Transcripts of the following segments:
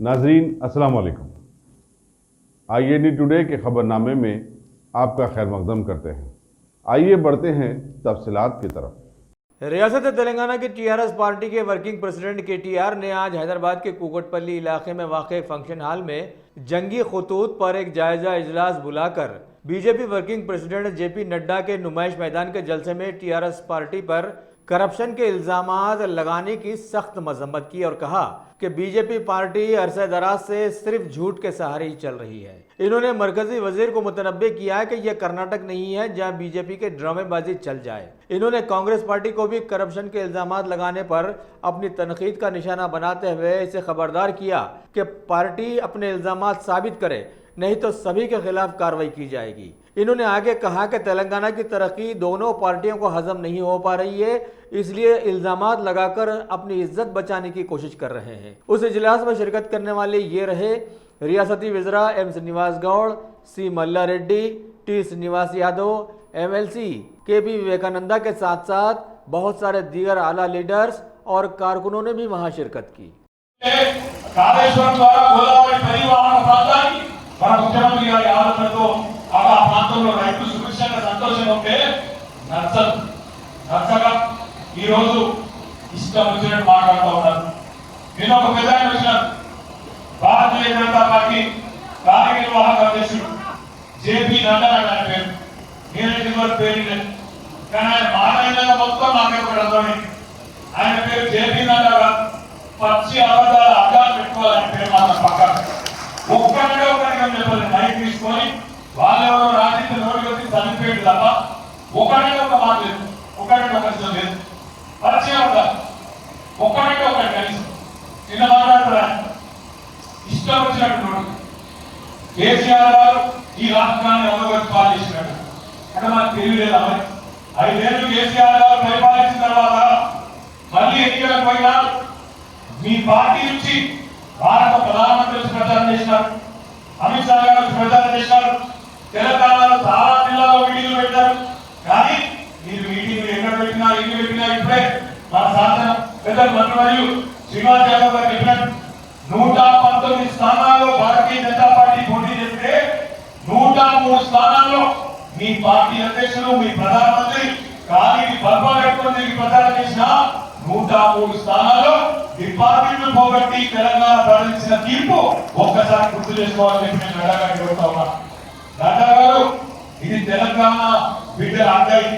नाजरीन अस्सलाम वालेकुम। IAD टुडे के खबरनामे में आपका खैर मकदम करते हैं। आइए बढ़ते हैं तफसीलात की तरफ। रियासत तेलंगाना की TRS पार्टी के वर्किंग प्रेसिडेंट KTR ने आज हैदराबाद के कुकटपल्ली इलाके में वाक़ फंक्शन हॉल में जंगी खतूत पर एक जायजा इजलास बुलाकर BJP working president JP Nadda के नुमाइश मैदान के जलसे में TRS पार्टी पर करप्शन के इल्जामात लगाने की सख्त मजम्मत की और कहा कि बीजेपी पार्टी अरसे दराज से सिर्फ झूठ के सहारे ही चल रही है। इन्होंने मरकजी वजीर को मुतनब्बे किया है कि यह कर्नाटक नहीं है जहां बीजेपी के ड्रामेबाजी चल जाए। इन्होंने कांग्रेस पार्टी को भी करप्शन के इल्जामात लगाने पर अपनी तनकीद का निशाना बनाते हुए इसे खबरदार किया कि पार्टी अपने इल्जामात साबित करे, नहीं तो सभी के खिलाफ कार्रवाई की जाएगी। इन्होंने आगे कहा कि तेलंगाना की तरक्की दोनों पार्टियों को हजम नहीं हो पा रही है, इसलिए इल्जामात लगाकर अपनी इज्जत बचाने की कोशिश कर रहे हैं। उस इजलास में शिरकत करने वाले ये रहे रियासती वज़रा M श्रीनिवास गौड़, C मल्ला Reddy, T Srinivas Yadav, MLC KP Vivekananda के साथ साथ बहुत सारे दीगर आला लीडर्स और कारकुनों ने भी वहां शिरकत की। भारतीय जनता पार्टी कार्यनिर्वाहक अध्यक्षుడు JP నడ్డా గారి పేరు నేనైతే పేరు కానీ మానైన మొత్తం నాకే కూడా అర్థమైంది। ఆయన పేరు JP నడ్డా గారు పచ్చి అబద్ధాల అడ్డాలు పెట్టుకోవాలని పేరు మాత్రం పక్కన ఒక్కడే ఒకరిగా చెప్పాలి। మైక్ తీసుకొని వాళ్ళెవరో రాజకీయ నోటికొచ్చి చనిపోయింది తప్ప ఒకడే ఒక మాట లేదు, ఒకటే ఒక లేదు, పచ్చి అబద్ధాలు ఒక్కడే ఒకటి కలిసి నిన్న మాట్లాడుతున్నారు। ఇష్టం వచ్చినట్టు కేసీఆర్ గారు ఈ రాష్ట్రాన్ని అమలుగతి పాలించినట్టు అంటే మనకు తెలియలేదు। 5 ఏళ్ళు కేసీఆర్ గారు పరిపాలించిన తర్వాత మళ్ళీ ఎన్నికలకు పోయినా మీ పార్టీ నుంచి భారత ప్రధానమంత్రి వచ్చి ప్రచారం చేసినారు, అమిత్ షా గారు వచ్చి ప్రచారం చేసినారు, తెలంగాణలో చాలా జిల్లాలో మీటింగ్లు పెట్టారు। కానీ మీరు మీటింగ్లు ఎక్కడ పెట్టినా ఎన్ని పెట్టినా ఇప్పుడే మన శాసన పెద్ద మంత్రి మరియు శ్రీనివాస్ యాదవ్ గారు చెప్పినట్టు 119 స్థానాల్లో భారతీయ జనతా పార్టీ పోటీ చేస్తే 103 స్థానాల్లో మీ పార్టీ అధ్యక్షులు మీ ప్రధానమంత్రి ఖాళీ బల్బా పెట్టుకుని ప్రచారం చేసిన 103 స్థానాల్లో డిపార్ట్మెంట్లు పోగొట్టి తెలంగాణ ప్రకటించిన తీర్పు ఒక్కసారి గుర్తు చేసుకోవాలని నేను నడ్డా గారికి కోరుతా ఉన్నా। నడ్డా గారు ఇది తెలంగాణ బిడ్డల అడ్డాయి,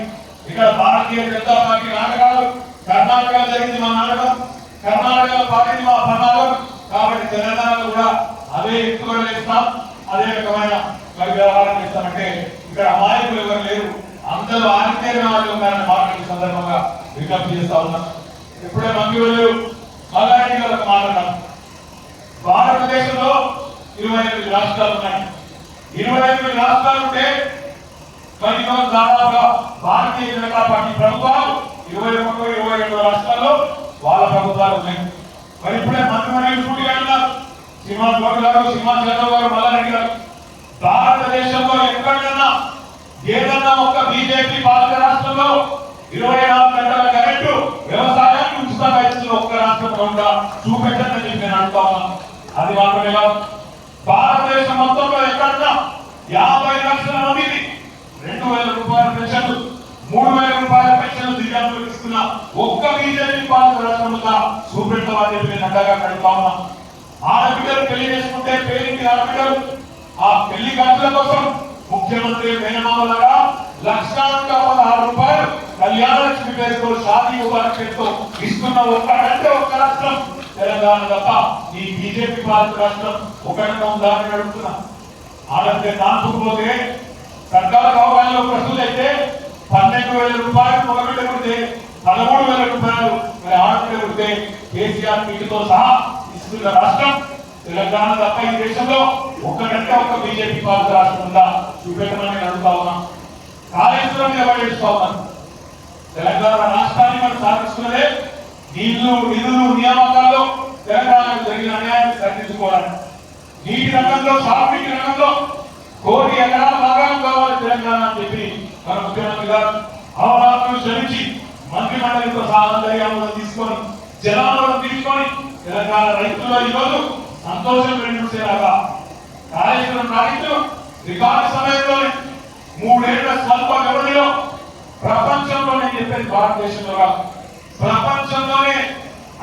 ఇక్కడ భారతీయ జనతా పార్టీ నాటకాలు కర్ణాటకలో జరిగింది మా నాటకం, కర్ణాటకలో పార్టీ మా ప్రణాళిక కాబట్టి తెలంగాణలో కూడా అదే ఎత్తుగడలు వేస్తాం, అదే రకమైన వ్యవహారం చేస్తామంటే ఇక్కడ అమాయకులు ఎవరు లేరు, అందరూ ఆరితేరిన వాళ్ళు ఉన్నారని మాట్లాడే సందర్భంగా విజ్ఞప్తి చేస్తా ఉన్నాం। ఇప్పుడే మంత్రులు మల్లారెడ్డి గారు మాట్లాడారు, భారతదేశంలో 28 రాష్ట్రాలు ఉన్నాయి। 28 రాష్ట్రాలు ఉంటే మరి దాదాపుగా భారతీయ జనతా పార్టీ ప్రభుత్వాలు 21-22 రాష్ట్రాల్లో వాళ్ళ ప్రభుత్వాలు ఉన్నాయి। మరి ఇప్పుడే మంత్రివర్యులు సూటిగా అన్నారు, శ్రీనివాస్ గౌడ్ గారు, శ్రీనివాస్ యాదవ్ గారు, మల్లారెడ్డి గారు, భారతదేశంలో ఎక్కడైనా ఏదన్నా ఒక బీజేపీ పాలిత రాష్ట్రంలో 24 గంటల కరెంటు వ్యవసాయానికి ఉచితంగా ఇచ్చిన ఒక్క రాష్ట్రంలో ఉందా చూపెట్టని చెప్పి నేను అంటా ఉన్నాను। అది మాత్రమే కాదు, భారతదేశం మొత్తంలో ఎక్కడన్నా 50 లక్షల మందికి 2000 రూపాయల పెన్షన్లు, 3000 రూపాయల పెన్షన్లు దివ్యాంగులకు ఇస్తున్న ఒక్క బీజేపీ పాలిత రాష్ట్రంలో చూపెట్టమని చెప్పి నేను నడ్డాగా అడుగుతా ఉన్నా। ఆడబిడ్డలు పెళ్లి చేసుకుంటే పేరింటి ఆడబిడ్డలు ఆ పెళ్లి ఖర్చుల కోసం ముఖ్యమంత్రి మేనమామలాగా లక్షాధిక 16 రూపాయలు కళ్యాణ లక్ష్మి పేరుతో షాదీ ముబారక్ పేరుతో ఇస్తున్న ఒక్కడంటే ఒక్క రాష్ట్రం తెలంగాణ తప్ప ఈ బీజేపీ పాలిత రాష్ట్రం ఒకటిగా ఉందని అడుగుతున్నా। ఆడపిల్ల కాన్పుకుపోతే సర్కారు భవనాల్లో ప్రస్తుతం అయితే 12,000 రూపాయలు మగబిడ్డ కొడితే 13,000 రూపాయలు మరి ఆడపిల్ల కొడితే కేసీఆర్ మీటితో సహా ఇస్తున్న రాష్ట్రం తెలంగాణ తప్ప ఈ దేశంలో ఒక్కటంటే ఒక్క బీజేపీ పాలిత రాష్ట్రం ఉందా చూపెట్టమని అడుగుతా ఉన్నాం। కాళేశ్వరం మీద పడేస్తా ఉన్నాను, తెలంగాణ రాష్ట్రాన్ని మనం సాధిస్తున్నదే నిధులు నియామకాల్లో తెలంగాణకు జరిగిన అన్యాయాన్ని సరిదిద్దుకోవడానికి, నీటి రంగంలో సాగునీటి రంగంలో 1 కోటి ఎకరాల భాగం కావాలి తెలంగాణ అని చెప్పి మన ముఖ్యమంత్రి గారు అవగాహన శ్రమించి మంత్రి మండలితో సహా తీసుకొని జనాలను తీసుకొని తెలంగాణ రైతుల్లో ఈరోజు సంతోషం వెలువచ్చేలాగా కార్యక్రమం సాగిస్తూ రికార్డు సమయంలోనే 3 ఏళ్ల స్వల్ప వ్యవధిలో ప్రపంచంలోనే చెప్పేది భారతదేశంలో కాదు, ప్రపంచంలోనే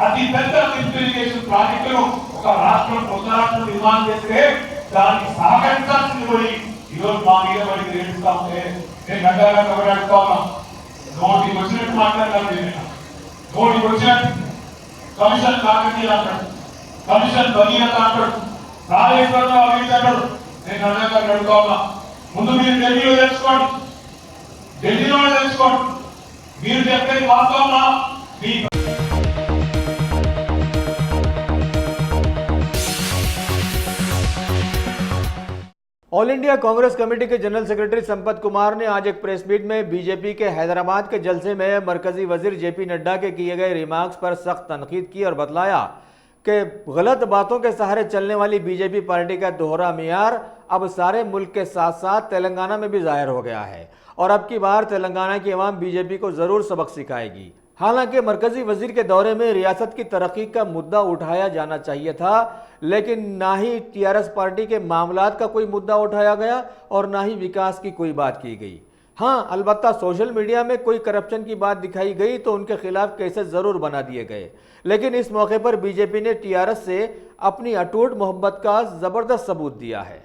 అతి పెద్ద లిఫ్ట్ ఇరిగేషన్ ప్రాజెక్టును ఒక రాష్ట్రం కొత్త రాష్ట్రం నిర్మాణం చేస్తే దానికి సహకరించాల్సింది పోయి ఈరోజు మా మీద పడి గ్రహిస్తా ఉంటే నేను గడ్డగా కబడ్డా ఉన్నా. నోటికి వచ్చినట్టు మాట్లాడాలి, నోటికి వచ్చినట్టు కమిషన్ కాకతీయ అంటాడు, కమిషన్ భగీరథ అంటాడు, కాళేశ్వరంలో అవినీతి అంటాడు. నేను గడ్డగా అడుగుతా ఉన్నా, ముందు మీరు ఢిల్లీలో తెలుసుకోండి, ఢిల్లీలో తెలుసుకోండి, మీరు చెప్పేది వాస్తవమా? మీ ऑल इंडिया कांग्रेस कमेटी के जनरल सेक्रेटरी संपत कुमार ने आज एक प्रेस मीट में बीजेपी के हैदराबाद के जलसे में मरकजी वजीर जेपी नड्डा के किए गए रिमार्क्स पर सख्त तनकीद की और बतलाया कि गलत बातों के सहारे चलने वाली बीजेपी पार्टी का दोहरा मियार अब सारे मुल्क के साथ साथ तेलंगाना में भी जाहिर हो गया है और अब की बार तेलंगाना की अवाम बीजेपी को जरूर सबक सिखाएगी। हालांकि मरकजी वजीर के दौरे में रियासत की तरक्की का मुद्दा उठाया जाना चाहिए था, लेकिन ना ही टीआरएस पार्टी के मामलात का कोई मुद्दा उठाया गया और ना ही विकास की कोई बात की गई। हाँ, अलबत्ता सोशल मीडिया में कोई करप्शन की बात दिखाई गई तो उनके खिलाफ केसेस जरूर बना दिए गए, लेकिन इस मौके पर बीजेपी ने टीआरएस से अपनी अटूट मोहब्बत का जबरदस्त सबूत दिया है।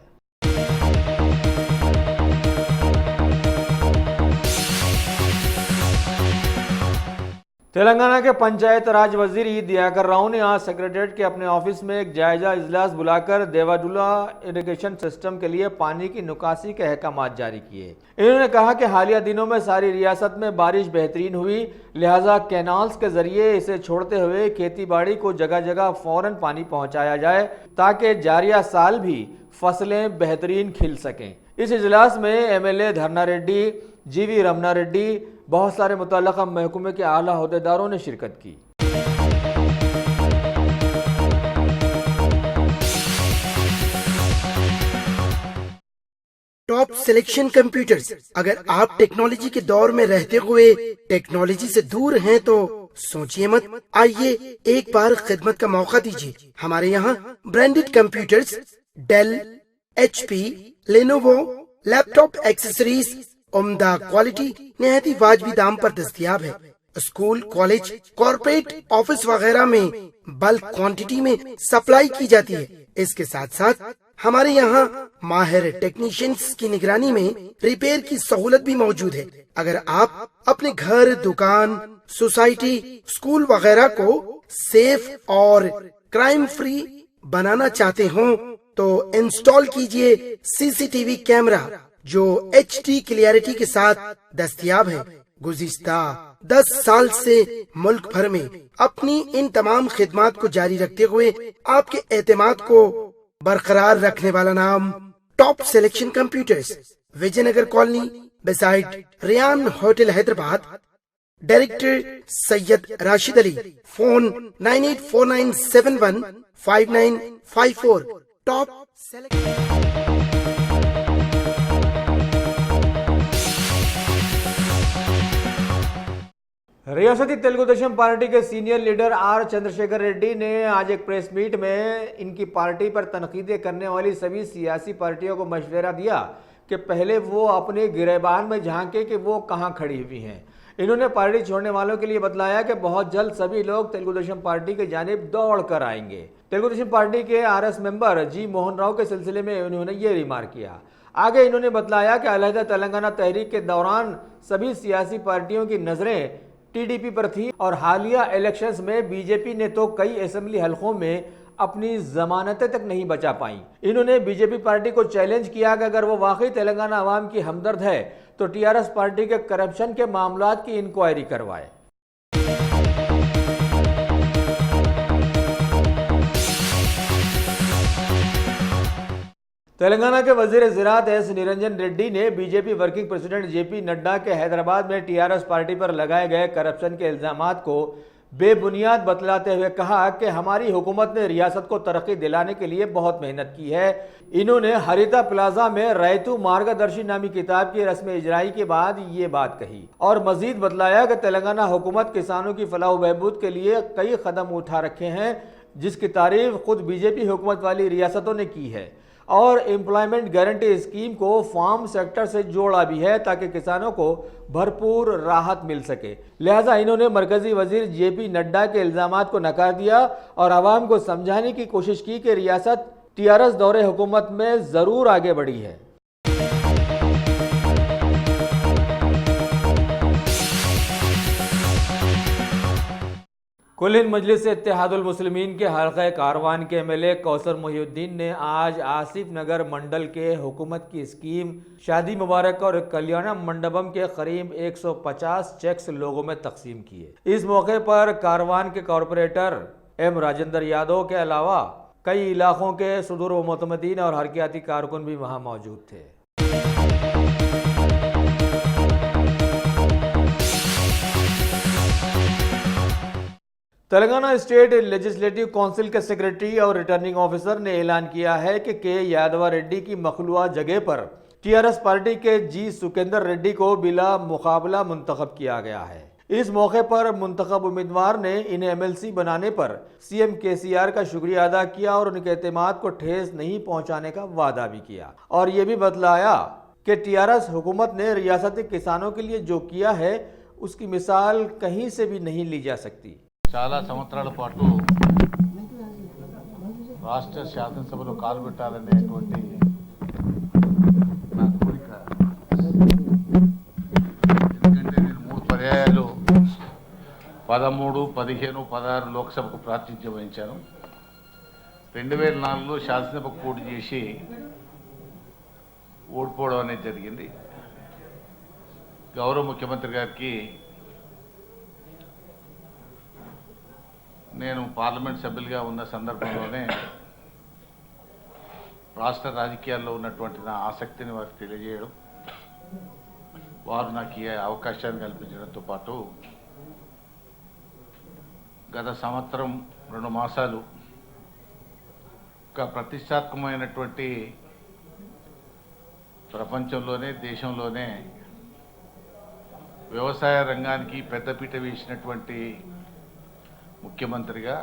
तेलंगाना के पंचायत राज वजीर ई दियाकर राव ने आज सेक्रेटरीट के अपने ऑफिस में एक जायजा इजलास बुलाकर देवाडुला इरिगेशन सिस्टम के लिए पानी की निकासी के अहकामात जारी किए। इन्होंने कहा कि हालिया दिनों में सारी रियासत में बारिश बेहतरीन हुई, लिहाजा कैनाल्स के जरिए इसे छोड़ते हुए खेती बाड़ी को जगह जगह फौरन पानी पहुंचाया जाए ताकि जारिया साल भी फसलें बेहतरीन खिल सकें। इस इजलास में एमएलए धर्ना रेड्डी, जीवी रमना रेड्डी, बहुत सारे मुतल्लका महकमे के आला अहदेदारों ने शिरकत की। Top selection computers. अगर आप टेक्नोलॉजी के दौर में रहते हुए टेक्नोलॉजी से दूर हैं तो सोचिए मत, आइए एक बार खिदमत का मौका दीजिए। हमारे यहाँ branded computers Dell, HP, Lenovo, laptop accessories उम्दा क्वालिटी निहायत ही वाजबी दाम पर दस्तयाब है। स्कूल, कॉलेज, कॉर्पोरेट, ऑफिस वगैरह में बल्क क्वांटिटी में सप्लाई की जाती है। इसके साथ साथ हमारे यहाँ माहिर टेक्नीशियंस की निगरानी में रिपेयर की सहूलत भी मौजूद है। अगर आप अपने घर, दुकान, सोसाइटी, स्कूल वगैरह को सेफ और क्राइम फ्री बनाना चाहते हो तो इंस्टॉल कीजिए CCTV कैमरा जो HD क्लियरिटी के साथ दस्तयाब है। गुज़िश्ता 10 साल से मुल्क भर में अपनी इन तमाम खिदमात को जारी रखते हुए आपके एतमाद को बरकरार रखने वाला नाम top selection computers, Vijayanagar colony beside Riyan hotel Hyderabad. Director Syed Rashid Ali. Phone 9849715954। Top रियासती तेलुगु देशम पार्टी के senior leader R Chandrashekar Reddy ने आज एक प्रेस मीट में इनकी पार्टी पर तनकीदें करने वाली सभी सियासी पार्टियों को मशवरा दिया कि पहले वो अपने गिरेबान में झांके कि वो कहां खड़ी हुई हैं। इन्होंने पार्टी छोड़ने वालों के लिए बतलाया कि बहुत जल्द सभी लोग तेलुगु देशम पार्टी की जानिब दौड़ कर आएंगे। तेलुगु देशम पार्टी के RS मेंबर जी मोहन राव के सिलसिले में उन्होंने ये रिमार्क किया। आगे इन्होंने बतलाया कि अलहदा तेलंगाना तहरीक के दौरान सभी सियासी पार्टियों की नजरें TDP पर थी और हालिया इलेक्शंस में बीजेपी ने तो कई असेंबली हलकों में अपनी जमानतें तक नहीं बचा पाई। इन्होंने बीजेपी पार्टी को चैलेंज किया कि अगर वो वाकई तेलंगाना अवाम की हमदर्द है तो TRS पार्टी के करप्शन के मामलात की इंक्वायरी करवाए। तेलंगाना के वजीर ज़राअत S निरंजन रेड्डी ने BJP working president JP Nadda के हैदराबाद में TRS पार्टी पर लगाए गए करप्शन के इल्जामात को बेबुनियाद बतलाते हुए कहा कि हमारी हुकूमत ने रियासत को तरक्की दिलाने के लिए बहुत मेहनत की है। इन्होंने हरिता प्लाजा में रैतु मार्गदर्शी नामी किताब की रस्म इजराई के बाद ये बात कही और मजीद बतलाया कि तेलंगाना हुकूमत किसानों की फलाह बहबूद के लिए कई कदम उठा रखे हैं, जिसकी तारीफ खुद बीजेपी हुकूमत वाली रियासतों ने की है और एम्प्लॉयमेंट गारंटी स्कीम को फार्म सेक्टर से जोड़ा भी है ताकि किसानों को भरपूर राहत मिल सके। लिहाजा इन्होंने मरकजी वजीर जेपी नड्डा के इल्जामात को नकार दिया और आवाम को समझाने की कोशिश की कि रियासत टीआरएस दौरे हुकूमत में ज़रूर आगे बढ़ी है। कुल हिंद मजलिस इत्तेहादुल मुस्लिमीन के हल्का कारवान के एमएलए कौसर मोहिउद्दीन ने आज आसिफ नगर मंडल के हुकूमत की स्कीम शादी मुबारक और कल्याणम मंडपम के करीब 150 चेक्स लोगों में तकसीम किए। इस मौके पर कारवान के कॉरपोरेटर एम राजेंद्र यादव के अलावा कई इलाकों के सुदूर व मुतमदीन और हरकियाती कारकुन भी वहां मौजूद थे। तेलंगाना स्टेट लेजिस्लेटिव काउंसिल के सेक्रेटरी और रिटर्निंग ऑफिसर ने ऐलान किया है कि के यादव रेड्डी की मखलूआ जगह पर टीआरएस पार्टी के जी सुकेंदर रेड्डी को बिला मुकाबला मुंतखब किया गया है। इस मौके पर मुंतखब उम्मीदवार ने इन्हें एमएलसी बनाने पर सीएम केसीआर का शुक्रिया अदा किया और उनके एतमाद को ठेस नहीं पहुंचाने का वादा भी किया और ये भी बतलाया कि टीआरएस हुकूमत ने रियासती किसानों के लिए जो किया है उसकी मिसाल कहीं से भी नहीं ली जा सकती। చాలా సంవత్సరాల పాటు రాష్ట్ర శాసనసభలో కాలు పెట్టాలనేటువంటి నా కోరిక. ఎందుకంటే నేను 3 పర్యాయాలు 13, 15, 16 లోక్సభకు ప్రాతినిధ్యం వహించాను. 2004లో శాసనసభకు పోటీ చేసి ఓడిపోవడం అనేది జరిగింది. గౌరవ ముఖ్యమంత్రి గారికి నేను పార్లమెంట్ సభ్యులుగా ఉన్న సందర్భంలోనే రాష్ట్ర రాజకీయాల్లో ఉన్నటువంటి నా ఆసక్తిని వారికి తెలియజేయడం, వారు నాకు ఈ అవకాశాన్ని కల్పించడంతో పాటు గత సంవత్సరం 2 మాసాలు ఒక ప్రతిష్టాత్మకమైనటువంటి ప్రపంచంలోనే దేశంలోనే వ్యవసాయ రంగానికి పెద్దపీట వేసినటువంటి ముఖ్యమంత్రిగా,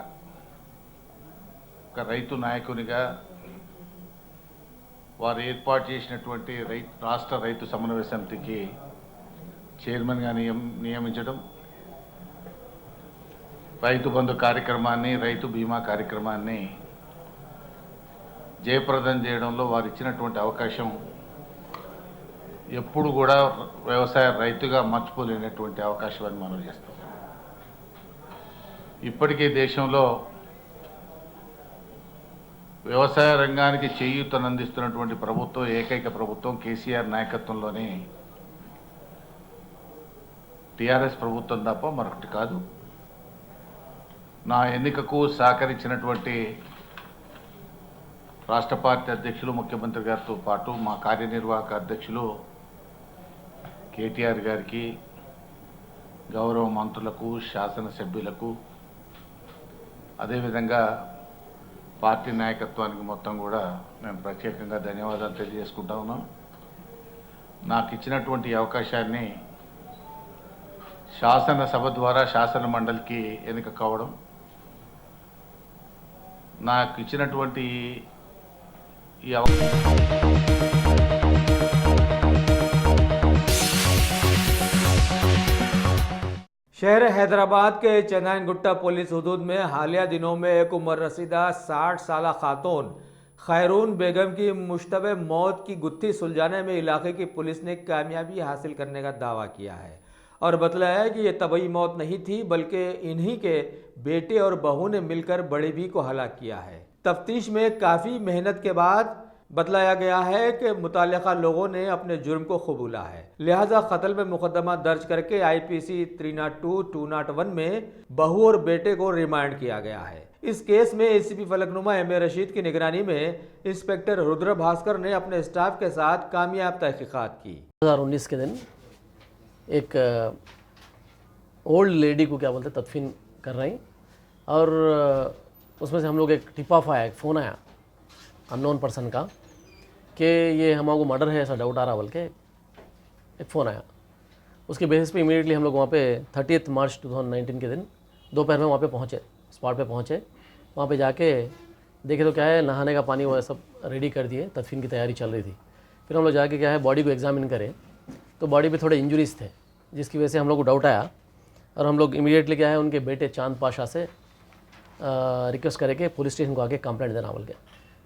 ఒక రైతు నాయకునిగా వారు ఏర్పాటు చేసినటువంటి రాష్ట్ర రైతు సమన్వయ సమితికి చైర్మన్గా నియమించడం, రైతు బంధు కార్యక్రమాన్ని, రైతు బీమా కార్యక్రమాన్ని జయప్రదం చేయడంలో వారు ఇచ్చినటువంటి అవకాశం ఎప్పుడు కూడా వ్యవసాయ రైతుగా మర్చిపోలేనటువంటి అవకాశం అని మనం చేస్తాం. ఇప్పటికే దేశంలో వ్యవసాయ రంగానికి చేయూతనందిస్తున్నటువంటి ప్రభుత్వం ఏకైక ప్రభుత్వం కేసీఆర్ నాయకత్వంలోనే టీఆర్ఎస్ ప్రభుత్వం తప్ప మరొకటి కాదు. నా ఎన్నికకు సహకరించినటువంటి రాష్ట్ర పార్టీ అధ్యక్షులు ముఖ్యమంత్రి గారితో పాటు మా కార్యనిర్వాహక అధ్యక్షులు కేటీఆర్ గారికి, గౌరవ మంత్రులకు, శాసనసభ్యులకు, అదేవిధంగా పార్టీ నాయకత్వానికి మొత్తం కూడా నేను ప్రత్యేకంగా ధన్యవాదాలు తెలియజేసుకుంటా ఉన్నాను. నాకు ఇచ్చినటువంటి అవకాశాన్ని శాసనసభ ద్వారా శాసన మండలికి ఎన్నిక కావడం, నాకు ఇచ్చినటువంటి ఈ शहर हैदराबाद के चंदाइन गुट्टा पुलिस हुदूद में हालिया दिनों में एक उम्र रसीदा 60 साला खातून खैरून बेगम की मुश्तबे मौत की गुत्थी सुलझाने में इलाके की पुलिस ने कामयाबी हासिल करने का दावा किया है और बतलाया है कि यह तबई मौत नहीं थी बल्कि इन्हीं के बेटे और बहू ने मिलकर बड़ी भी को हलाक किया है। तफ्तीश में काफ़ी मेहनत के बाद बतलाया गया है कि मुताल्लिका लोगों ने अपने जुर्म को कबूला है, लिहाजा कत्ल में मुकदमा दर्ज करके आईपीसी 302-201 में बहू और बेटे को रिमांड किया गया है। इस केस में एसीपी फलकनुमा एम.ए. रशीद की निगरानी में इंस्पेक्टर रुद्र भास्कर ने अपने स्टाफ के साथ कामयाब तहकीकात की। 2019 के दिन एक ओल्ड लेडी को क्या बोलते तदफीन कर रही और उसमें से हम लोग एक टिप ऑफ आया, एक फ़ोन आया अननोन पर्सन का कि ये हमारे को मर्डर है ऐसा डाउट आ रहा बोल के एक फ़ोन आया। उसके बेसिस पे इमीडिएटली हम लोग वहाँ पे 30 मार्च 2019 के दिन दोपहर में वहाँ पे पहुँचे, स्पॉट पे पहुँचे। वहाँ पे जाके देखे तो क्या है, नहाने का पानी वो सब रेडी कर दिए, तदफीन की तैयारी चल रही थी। फिर हम लोग जाके क्या है बॉडी को एग्जामिन करें तो बॉडी पे थोड़े इंजरीज थे, जिसकी वजह से हम लोग को डाउट आया और हम लोग इमीडिएटली क्या है उनके बेटे चांद पाशा से रिक्वेस्ट करे कि पुलिस स्टेशन को आके कंप्लेंट देना बोल के,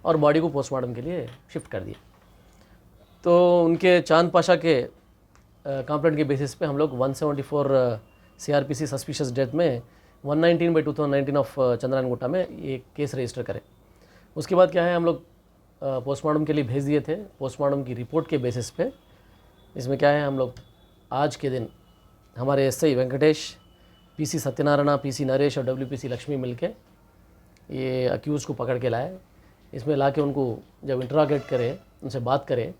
और बॉडी को पोस्टमार्टम के लिए शिफ्ट कर दिए। तो उनके चांद पाशा के कंप्लेंट के बेसिस पे हम लोग 174 CRPC सस्पिशियस डेथ में 119/2019 ऑफ चंद्रायन गुट्टा में ये केस रजिस्टर करें। उसके बाद क्या है हम लोग पोस्टमार्टम के लिए भेज दिए थे। पोस्टमार्टम की रिपोर्ट के बेसिस पे इसमें क्या है हम लोग आज के दिन हमारे SI Venkatesh, PC Satyanarayan, PC Naresh और WPC लक्ष्मी मिलके ये अक्यूज़ को पकड़ के लाए। इसमें ला के उनको जब इंटरागेट करे, उनसे बात करें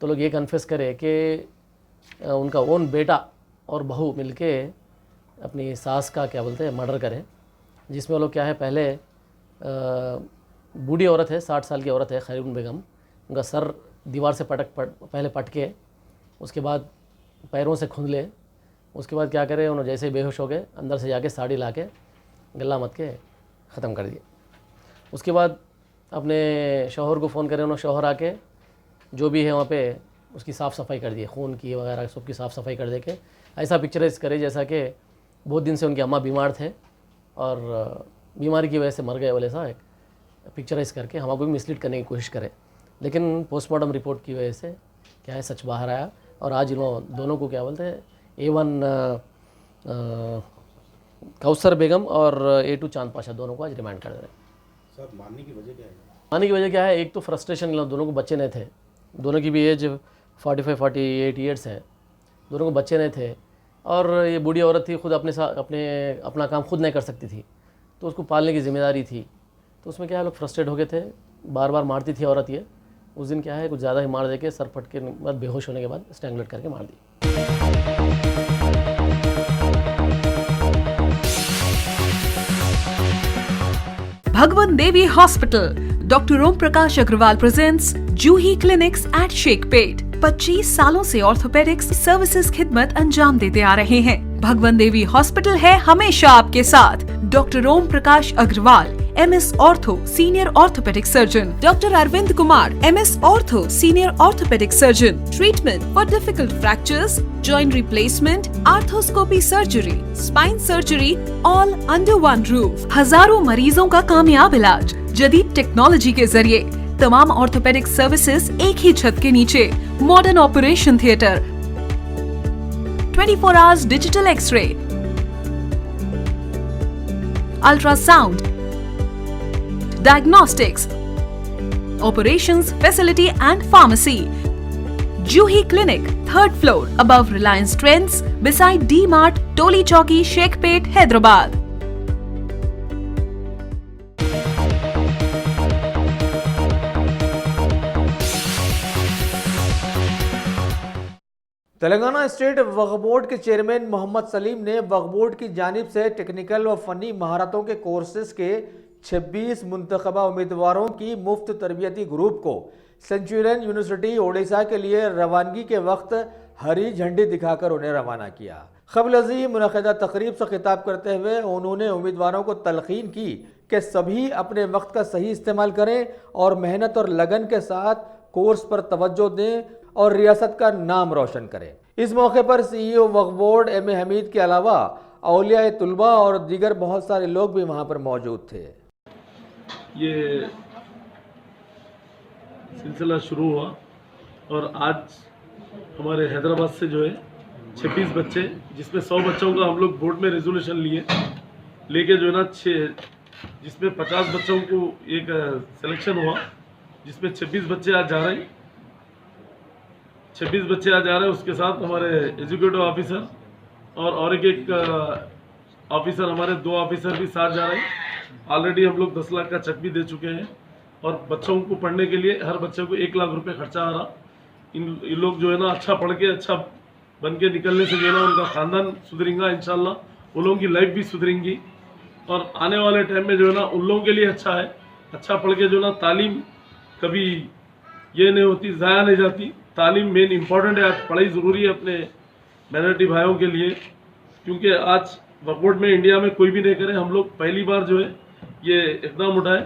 तो लोग ये कन्फेस करे कि उनका ओन बेटा और बहू मिलके अपनी सास का क्या बोलते हैं मर्डर करें, जिसमें वो लोग क्या है पहले बूढ़ी औरत है, 60 साल की औरत है खैरून बेगम, उनका सर दीवार से पहले पटके, उसके बाद पैरों से खुंदले, उसके बाद क्या करे उन्होंने जैसे ही बेहोश हो गए अंदर से जाके साड़ी ला के गला मत के ख़त्म कर दिए। उसके बाद अपने शौहर को फ़ोन करे, उन्होंने शौहर आके जो भी है वहाँ पे उसकी साफ़ सफाई कर दी, खून की वगैरह सबकी साफ़ सफाई कर दे के ऐसा पिक्चराइज करे जैसा कि बहुत दिन से उनकी अम्मा बीमार थे और बीमारी की वजह से मर गए वाले सा एक पिक्चराइज करके हमको भी मिसलीड करने की कोशिश करे। लेकिन पोस्टमार्टम रिपोर्ट की वजह से क्या है सच बाहर आया और आज इन्होंने दोनों को क्या बोलते हैं A1 कौसर बेगम और A2 चांद पाशा दोनों को आज रिमांड कर दे रहे हैं। सर मारने की वजह क्या है? मारने की वजह क्या है, एक तो फ्रस्ट्रेशन, दोनों को बच्चे नहीं थे, दोनों की भी एज 45-48 ईयर्स है, दोनों को बच्चे नहीं थे और ये बूढ़ी औरत थी, खुद अपना काम खुद नहीं कर सकती थी तो उसको पालने की जिम्मेदारी थी। तो उसमें क्या है लोग फ्रस्ट्रेट हो गए थे, बार बार मारती थी औरत। ये उस दिन क्या है कुछ ज़्यादा ही मार दे के सर फट के बाद बेहोश होने के बाद स्ट्रैंगलेट करके मार दी। Bhagwan Devi Hospital, Dr. Om Prakash Agrawal presents Juhi Clinics at Sheikhpet। 25 सालों से ऑर्थोपेडिक्स सर्विसेज खिदमत अंजाम देते आ रहे हैं। भगवान देवी हॉस्पिटल है हमेशा आपके साथ। Doctor Om Prakash Agarwal, MS ortho, senior orthopaedic surgeon. Doctor Arvind Kumar, MS ortho, senior orthopaedic surgeon. Treatment for difficult fractures, joint replacement, arthroscopy surgery, spine surgery, all under one roof. हजारों मरीजों का कामयाब इलाज जदीद टेक्नोलॉजी के जरिए। तमाम ऑर्थोपेडिक सर्विसेज एक ही छत के नीचे। Modern operation theatre, 24 hours digital x-ray, ultrasound, diagnostics, operations facility and pharmacy. Juhi Clinic, 3rd floor, above Reliance Trends, beside D-Mart, Toli Chowki, Sheikhpet, Hyderabad. Telangana state Waqf board के चेयरमैन मोहम्मद सलीम ने Waqf board की जानिब से technical व फनी महारतों के courses के 26 मुंतखबा उम्मीदवारों की मुफ्त तरबियती ग्रुप को सेंचुरियन यूनिवर्सिटी ओडिशा के लिए रवानगी के वक्त हरी झंडी दिखाकर उन्हें रवाना किया। क़ब्ल अज़ी मुनक़दा तकरीब से खिताब करते हुए उन्होंने उम्मीदवारों को तलक़ीन की कि सभी अपने वक्त का सही इस्तेमाल करें और मेहनत और लगन के साथ कोर्स पर तवज्जो दें और रियासत का नाम रोशन करें। इस मौके पर CEO वक्फ बोर्ड M.A. हमीद के अलावा औलिया तुलबा और दीगर बहुत सारे लोग भी वहाँ पर मौजूद थे। ये सिलसिला शुरू हुआ और आज हमारे हैदराबाद से जो है 26 बच्चे, जिसमें 100 बच्चों का हम लोग बोर्ड में रेजोल्यूशन लेके जो है ना जिसमें 50 बच्चों को एक सिलेक्शन हुआ, जिसमें 26 बच्चे आज जा रहे हैं। 26 बच्चे आज जा रहे हैं, उसके साथ हमारे एजुकेटिव ऑफिसर और एक ऑफिसर, हमारे 2 ऑफिसर भी साथ जा रहे हैं। ऑलरेडी हम लोग 10 लाख का चेक भी दे चुके हैं और बच्चों को पढ़ने के लिए हर बच्चे को 1 लाख रुपए खर्चा आ रहा। इन लोग जो है ना अच्छा पढ़ के अच्छा बन के निकलने से जो है ना उनका ख़ानदान सुधरेगा, इंशाल्लाह उन लोगों की लाइफ भी सुधरेंगी और आने वाले टाइम में जो है ना उन लोगों के लिए अच्छा है। अच्छा पढ़ के जो है ना तालीम कभी ये नहीं होती, ज़ाया नहीं जाती। तालीम मेन इम्पॉर्टेंट है। आज पढ़ाई ज़रूरी है अपने माइनॉरिटी भाइयों के लिए, क्योंकि आज वक्फ बोर्ड में इंडिया में कोई भी नहीं करे। हम लोग पहली बार जो है ये इकदाम उठाए।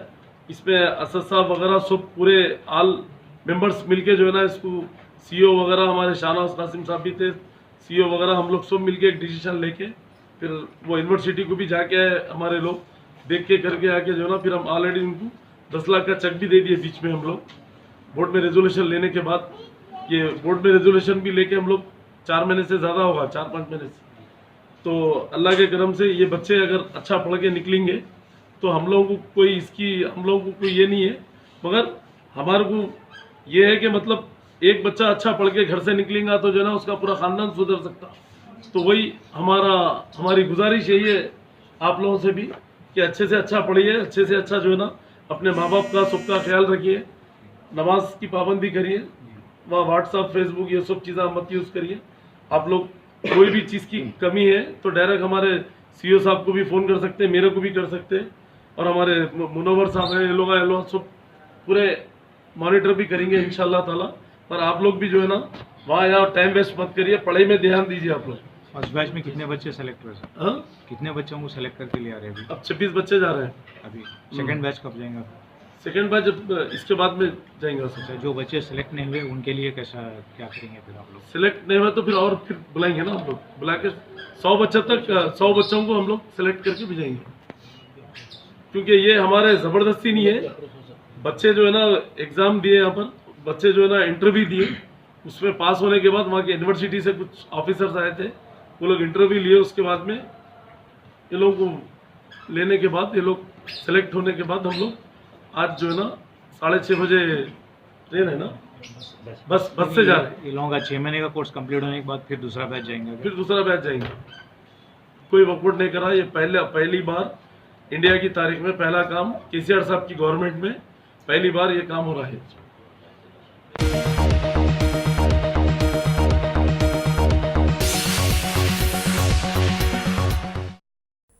इसमें असद साहब वगैरह सब पूरे आल मेंबर्स मिलके जो है ना इसको सीईओ वगैरह हमारे शाहनवाज कासिम साहब भी थे, सीईओ वगैरह हम लोग सब मिलके एक डिसीजन लेके फिर वो यूनिवर्सिटी को भी जाके आए हमारे लोग, देख के करके आके जो है ना फिर हम ऑलरेडी उनको 10 लाख का चेक भी दे दिए बीच में हम लोग बोर्ड में रेजोल्यूशन लेने के बाद। ये बोर्ड में रेजोल्यूशन भी लेके हम लोग 4 महीने से ज़्यादा होगा, 4-5 महीने से। तो अल्लाह के करम से ये बच्चे अगर अच्छा पढ़ के निकलेंगे तो हम लोगों को कोई ये नहीं है, मगर हमारे को ये है कि मतलब एक बच्चा अच्छा पढ़ के घर से निकलेगा तो जो है ना उसका पूरा ख़ानदान सुधर सकता। तो वही हमारी गुजारिश यही है आप लोगों से भी कि अच्छे से अच्छा पढ़िए, अच्छे से अच्छा जो है ना अपने माँ बाप का सबका ख्याल रखिए, नमाज की पाबंदी करिए, वहाँ व्हाट्सअप फेसबुक ये सब चीज़ें मत यूज़ करिए। आप लोग कोई भी चीज़ की कमी है तो डायरेक्ट हमारे सीईओ साहब को भी फ़ोन कर सकते हैं, मेरे को भी कर सकते हैं, और हमारे मुनव्वर साहब हैं, ये लोग सब पूरे मॉनिटर भी करेंगे इंशाल्लाह ताला। पर आप लोग भी जो है ना वहाँ यहाँ टाइम वेस्ट मत करिए, पढ़ाई में ध्यान दीजिए आप लोग। फर्स्ट बैच में कितने बच्चे सेलेक्ट हुए सर? हाँ, कितने बच्चों को सेलेक्ट करके ले आ रहे हैं अभी? अब 26 बच्चे जा रहे हैं अभी सेकंड बैच कब जाएंगे? सेकेंड बैच इसके बाद में जाएंगे सर। जो बच्चे सेलेक्ट नहीं हुए उनके लिए क्या करेंगे फिर आप लोग? सिलेक्ट नहीं हुआ तो फिर बुलाएंगे ना हम लोग, बुला के 100 बच्चों को हम लोग सेलेक्ट करके भेजेंगे। क्योंकि ये हमारे ज़बरदस्ती नहीं है, बच्चे जो है ना एग्ज़ाम दिए, यहाँ पर बच्चे जो है ना इंटरव्यू दिए, उसमें पास होने के बाद वहाँ के यूनिवर्सिटी से कुछ ऑफिसर्स आए थे, वो लोग इंटरव्यू लिए, उसके बाद में ये लोग को लेने के बाद ये लोग सेलेक्ट होने के बाद हम लोग आज जो है ना 6:30 बजे ट्रेन है ना, बस से जा रहे हैं। ये लोगों का 6 महीने का कोर्स कंप्लीट होने के बाद फिर दूसरा बैच जाएंगे। कोई वकआउट नहीं करा, ये पहली बार इंडिया की तारीख में पहला काम केसीआर साहब की गवर्नमेंट में पहली बार ये काम हो रहा है।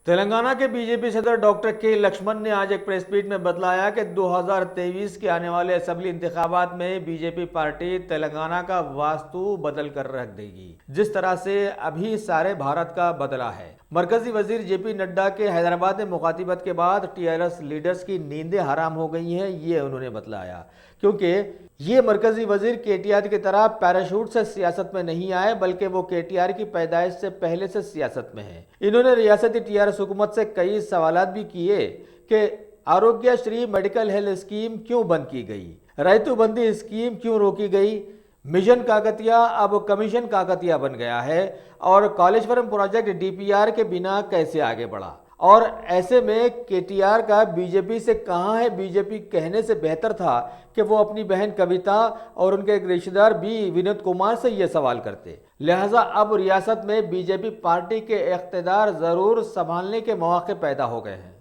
तेलंगाना के बीजेपी सदर डॉक्टर के लक्ष्मण ने आज एक प्रेस मीट में बतलाया कि 2023 के आने वाले असेंबली इंतखाबात में बीजेपी पार्टी तेलंगाना का वास्तु बदल कर रख देगी, जिस तरह से अभी सारे भारत का बदला है। मरकजी वजीर जेपी नड्डा के हैदराबाद में मुखातिबत के बाद टीआरएस लीडर्स की नींदें हराम हो गई हैं, ये उन्होंने बतलाया, क्योंकि ये मरकजी वजीर केटीआर की तरह पैराशूट से सियासत में नहीं आए, बल्कि वो केटीआर की पैदाइश से पहले से सियासत में हैं। इन्होंने रियासती टीआरएस हुकूमत से कई सवालात भी किए कि आरोग्यश्री मेडिकल हेल्थ स्कीम क्यों बंद की गई, रैतुबंदी स्कीम क्यों रोकी गई, मिशन काकतिया अब कमीशन काकतिया बन गया है, और कॉलेजवरम प्रोजेक्ट डीपीआर के बिना कैसे आगे बढ़ा। और ऐसे में केटीआर का बीजेपी से कहाँ है, बीजेपी कहने से बेहतर था कि वो अपनी बहन कविता और उनके एक रिश्तेदार भी विनोद कुमार से ये सवाल करते। लिहाजा अब रियासत में बीजेपी पार्टी के इख्तिदार जरूर संभालने के मौके पैदा हो गए हैं।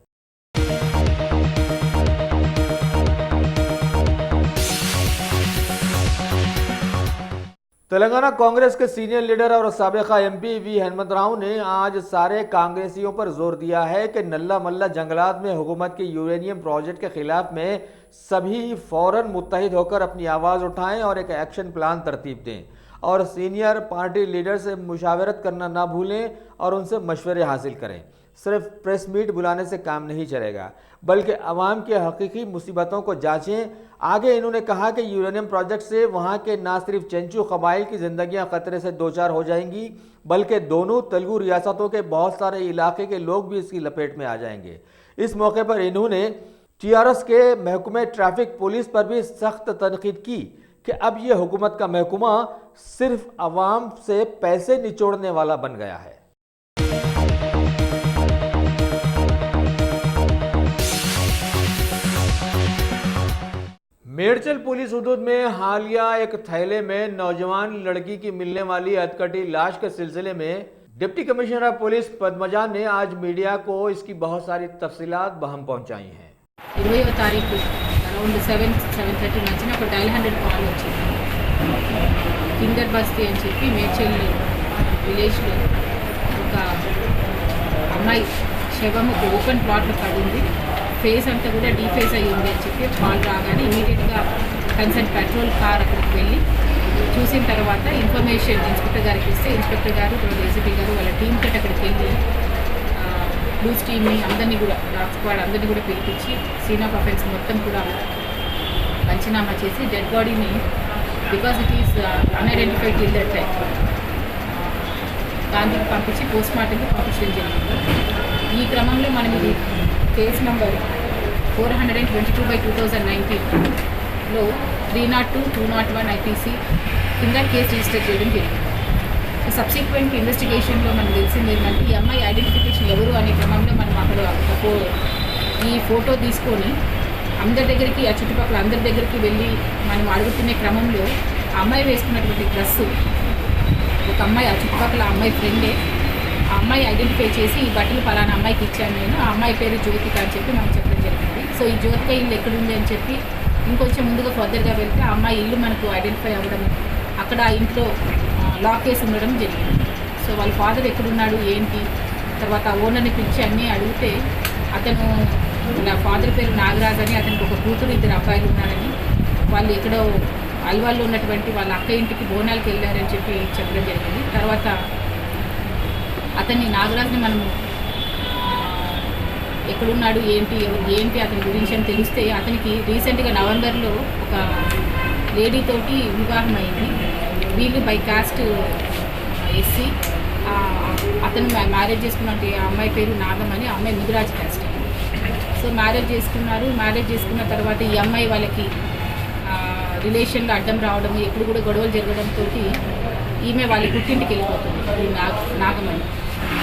तेलंगाना कांग्रेस के सीनियर लीडर और साबिका एमपी वी हेमंत राव ने आज सारे कांग्रेसियों पर जोर दिया है कि नल्ला मल्ला जंगलात में हुकूमत के यूरेनियम प्रोजेक्ट के खिलाफ में सभी फौरन मुत्तहिद होकर अपनी आवाज़ उठाएं और एक एक्शन प्लान तरतीब दें, और सीनियर पार्टी लीडर से मुशावरत करना ना भूलें और उनसे मशवरे हासिल करें। सिर्फ प्रेस मीट बुलाने से काम नहीं चलेगा, बल्कि अवाम के हकीकी मुसीबतों को जांचें। आगे इन्होंने कहा कि यूरेनियम प्रोजेक्ट से वहाँ के ना सिर्फ चेंचू कबाइल की ज़िंदगियाँ ख़तरे से दो चार हो जाएंगी, बल्कि दोनों तेलुगु रियासतों के बहुत सारे इलाके के लोग भी इसकी लपेट में आ जाएंगे। इस मौके पर इन्होंने टीआरएस के महकमे ट्रैफिक पुलिस पर भी सख्त तनकीद की कि अब ये हुकूमत का महकमा सिर्फ अवाम से पैसे निचोड़ने वाला बन गया है। मेडचल पुलिस हुदूद में हालिया एक थैले में नौजवान लड़की की मिलने वाली अधकटी लाश के सिलसिले में deputy commissioner of police Padmaja ने आज मीडिया को इसकी बहुत सारी तफसीलात बहम पहुंचाई हैं। 20వ తారీఖు అరౌండ్ 7:30 మధ్యన ఒక డైల్ 100 కాల్ వచ్చింది. కిందర్ బస్తీ అని చెప్పి మేడ్చల్ విలేజ్లో ఒక అమ్మాయి శవం ఒక ఓపెన్ ప్లాట్లో పడింది, ఫేస్ అంతా కూడా డీఫేస్ అయ్యి ఉంది అని చెప్పి కాల్ రాగానే ఇమీడియట్గా కన్సర్న్ పెట్రోల్ కార్ అక్కడికి వెళ్ళి చూసిన తర్వాత ఇన్ఫర్మేషన్ ఇన్స్పెక్టర్ గారికి ఇస్తే ఇన్స్పెక్టర్ గారు తర్వాత ఏసీపీ గారు వాళ్ళ టీమ్ తోటి అక్కడికి వెళ్ళి క్లూస్ టీమ్ని అందరినీ కూడా డాగ్ స్క్వాడ్ అందరినీ కూడా పిలిపించి సీన్ ఆఫ్ అఫెన్స్ మొత్తం కూడా పంచనామా చేసి డెడ్ బాడీని because it is unidentified till that time గాంధీకి పంపించి పోస్ట్ మార్టంకి పంపించడం జరిగింది. ఈ క్రమంలో మనం ఇది కేసు నంబర్ 422/2019లో 302, 201 IPC కింద కేసు రిజిస్టర్ చేయడం జరిగింది. సబ్సిక్వెంట్ ఇన్వెస్టిగేషన్లో మనకు తెలిసింది ఏంటంటే ఈ అమ్మాయి ఐడెంటిఫికేషన్ ఎవరు అనే క్రమంలో మనం అక్కడ ఈ ఫోటో తీసుకొని అందరి దగ్గరికి ఆ చుట్టుపక్కల అందరి దగ్గరికి వెళ్ళి మనం అడుగుతున్న క్రమంలో ఆ అమ్మాయి వేసుకున్నటువంటి డ్రెస్సు ఒక అమ్మాయి ఆ చుట్టుపక్కల అమ్మాయి ఫ్రెండే ఆ అమ్మాయి ఐడెంటిఫై చేసి ఈ బట్టలు పలానా అమ్మాయికి ఇచ్చాను నేను, ఆ అమ్మాయి పేరు జ్యోతిక అని చెప్పి మనం చెప్పడం జరిగింది. సో ఈ జ్యోతిక ఇల్లు ఎక్కడుంది అని చెప్పి ఇంకొంచెం ముందుగా ఫర్దర్గా వెళ్తే ఆ అమ్మాయి ఇల్లు మనకు ఐడెంటిఫై అవ్వడం, అక్కడ ఆ ఇంట్లో లాక్ కేసు ఉండడం జరిగింది. సో వాళ్ళ ఫాదర్ ఎక్కడున్నాడు ఏంటి, తర్వాత ఓనర్ని పిలిచి అన్నీ అడిగితే అతను నా ఫాదర్ పేరు నాగరాజ్ అని, అతనికి ఒక కూతురు 2 అబ్బాయిలు ఉన్నారని, వాళ్ళు ఎక్కడో అల్వాల్లో ఉన్నటువంటి వాళ్ళ అక్క ఇంటికి బోనాలకు వెళ్ళారని చెప్పి చెప్పడం జరిగింది. తర్వాత అతన్ని నాగరాజ్ని మనము ఎక్కడున్నాడు ఏంటి అతని గురించి అని తెలిస్తే అతనికి రీసెంట్గా నవంబర్లో ఒక లేడీతోటి వివాహం అయింది. వీళ్ళు బై కాస్ట్ ఎస్సీ, అతను మ్యారేజ్ చేసుకున్నట్టు ఆ అమ్మాయి పేరు నాగమని, ఆ అమ్మాయి ముదిరాజ్ కాస్ట్. సో మ్యారేజ్ చేసుకున్న తర్వాత ఈ అమ్మాయి వాళ్ళకి రిలేషన్లో అడ్డం రావడం, ఎప్పుడు కూడా గొడవలు జరగడంతో ఈమె వాళ్ళ పుట్టింటికి వెళ్ళిపోతుంది ఈ నాగమని.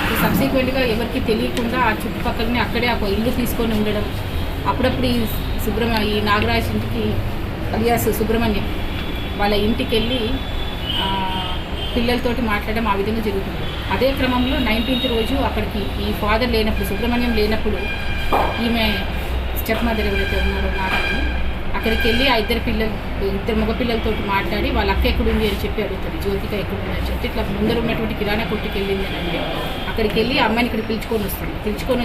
సో సబ్సిక్వెంట్గా ఎవరికి తెలియకుండా ఆ చుట్టుపక్కలనే అక్కడే ఒక ఇల్లు తీసుకొని ఉండడం, అప్పుడప్పుడు ఈ నాగరాజ్ ఇంటికి అలియాస్ సుబ్రహ్మణ్యం వాళ్ళ ఇంటికి వెళ్ళి పిల్లలతోటి మాట్లాడడం ఆ విధంగా జరుగుతుంది. అదే క్రమంలో 19th రోజు అక్కడికి ఈ ఫాదర్ లేనప్పుడు, సుబ్రహ్మణ్యం లేనప్పుడు ఈమె స్టెప్ మదర్ ఎవరైతే ఉన్నారో నాగమని అక్కడికి వెళ్ళి ఆ ఇద్దరు మగపిల్లలతో మాట్లాడి వాళ్ళ అక్క ఎక్కడుంది అని చెప్పి అడుగుతుంది, జ్యోతిక ఎక్కడుంది అని చెప్పి. ఇట్లా ముందర ఉన్నటువంటి కిరాణా కొట్టుకి వెళ్ళింది అని అంటే అక్కడికి వెళ్ళి ఆ అమ్మాయిని ఇక్కడ పిలుచుకొని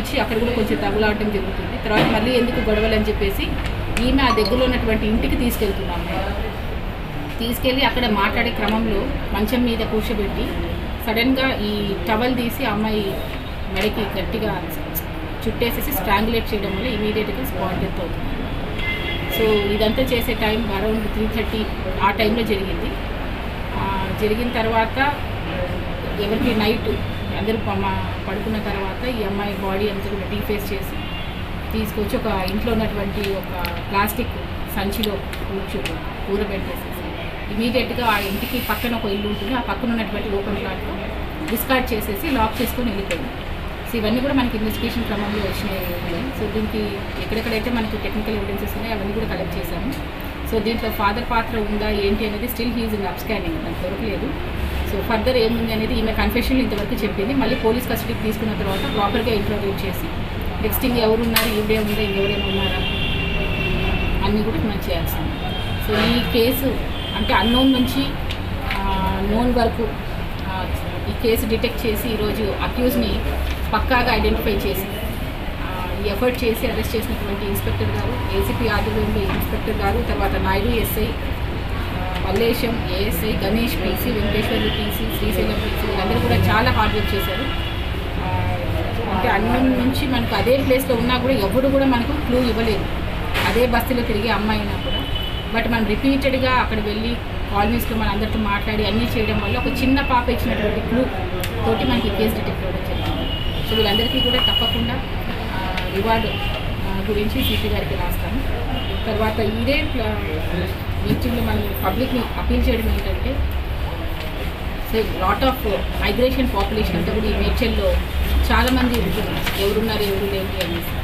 వచ్చి అక్కడ కూడా కొంచెం తగులాడటం జరుగుతుంది. తర్వాత మళ్ళీ ఎందుకు గొడవలు అని చెప్పేసి ఈమె ఆ దగ్గరలో ఉన్నటువంటి ఇంటికి తీసుకెళ్తున్నాము. తీసుకెళ్ళి అక్కడ మాట్లాడే క్రమంలో మంచం మీద కూర్చోబెట్టి సడన్గా ఈ టవల్ తీసి అమ్మాయి మెడకి గట్టిగా చుట్టేసేసి స్ట్రాంగులేట్ చేయడం వల్ల ఇమీడియట్గా స్పాట్ డెత్ అవుతుంది. సో ఇదంతా చేసే టైం అరౌండ్ 3:30 ఆ టైంలో జరిగింది. జరిగిన తర్వాత ఎవరికి నైట్ అందరూ పడుకున్న తర్వాత ఈ అమ్మాయి బాడీ అంతా కూడా డీఫేస్ చేసి తీసుకొచ్చి ఒక ఇంట్లో ఉన్నటువంటి ఒక ప్లాస్టిక్ సంచిలో కూరబెట్టేసేసి ఇమీడియట్గా ఆ ఇంటికి పక్కన ఒక ఇల్లు ఉంటుంది, ఆ పక్కన ఉన్నటువంటి ఓపెన్ ప్లాట్లో డిస్కార్డ్ చేసేసి లాక్ చేసుకొని వెళ్ళిపోయింది. సో ఇవన్నీ కూడా మనకి ఇన్వెస్టిగేషన్ క్రమంలో వచ్చినాయి. సో దీనికి ఎక్కడెక్కడైతే మనకి టెక్నికల్ ఎవిడెన్సెస్ ఉన్నాయో అవన్నీ కూడా కలెక్ట్ చేశాము. సో దీంట్లో ఫాదర్ పాత్ర ఉందా ఏంటి అనేది still he's in up scanning, నాకు దొరకలేదు. సో ఫర్దర్ ఏముంది అనేది ఈమె కన్ఫెషన్లు ఇంతవరకు చెప్పింది. మళ్ళీ పోలీస్ కస్టడీకి తీసుకున్న తర్వాత ప్రాపర్గా ఇంట్రోగేట్ చేసి నెక్స్ట్ ఎవరున్నారు, ఈవిడే ఉందా, ఇంకెవరైనా ఉన్నారా అన్నీ కూడా మనం చేయాల్సింది. సో ఈ కేసు అంటే అన్నోన్ నుంచి నోన్ వరకు ఈ కేసు డిటెక్ట్ చేసి ఈరోజు అక్యూజ్ని పక్కాగా ఐడెంటిఫై చేసి ఈ ఎఫర్ట్ చేసి అరెస్ట్ చేసినటువంటి ఇన్స్పెక్టర్ గారు, ఏసీపీ ఆధ్వర్యంలో ఇన్స్పెక్టర్ గారు, తర్వాత Naidu SI, Mallesham ASI, Ganesh PC, Venkateswarlu PC, Srisailam PC వీళ్ళందరూ కూడా చాలా హార్డ్ వర్క్ చేశారు. అంటే అన్నం నుంచి మనకు అదే ప్లేస్లో ఉన్నా కూడా ఎవరు కూడా మనకు క్లూ ఇవ్వలేదు, అదే బస్తీలో తిరిగే అమ్మాయి అయినా కూడా. బట్ మనం రిపీటెడ్గా అక్కడ వెళ్ళి కాలనీస్లో మన అందరితో మాట్లాడి అన్నీ చేయడం వల్ల ఒక చిన్న పాప ఇచ్చినటువంటి క్లూ తోటి మనకి కేసు డిటెక్ట్ అవ్వడం జరిగింది. సో వీళ్ళందరికీ కూడా తప్పకుండా రివార్డు గురించి సిపి గారికి రాస్తాను. తర్వాత ఇదే మీటింగ్లో మనం పబ్లిక్ని అపీల్ చేయడం ఏంటంటే, so lot of migration population అంతా కూడా ఈ మేడ్చల్లో చాలామంది ఉంటున్నారు, ఎవరున్నారు ఎవరు లేని అనేసి.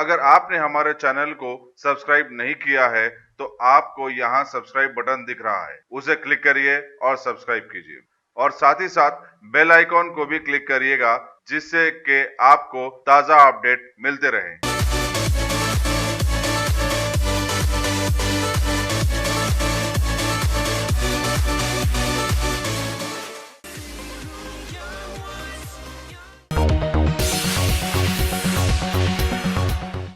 अगर आपने हमारे चैनल को सब्सक्राइब नहीं किया है तो आपको यहाँ सब्सक्राइब बटन दिख रहा है, उसे क्लिक करिए और सब्सक्राइब कीजिए और साथ ही साथ बेल आइकॉन को भी क्लिक करिएगा जिससे कि आपको ताज़ा अपडेट मिलते रहें।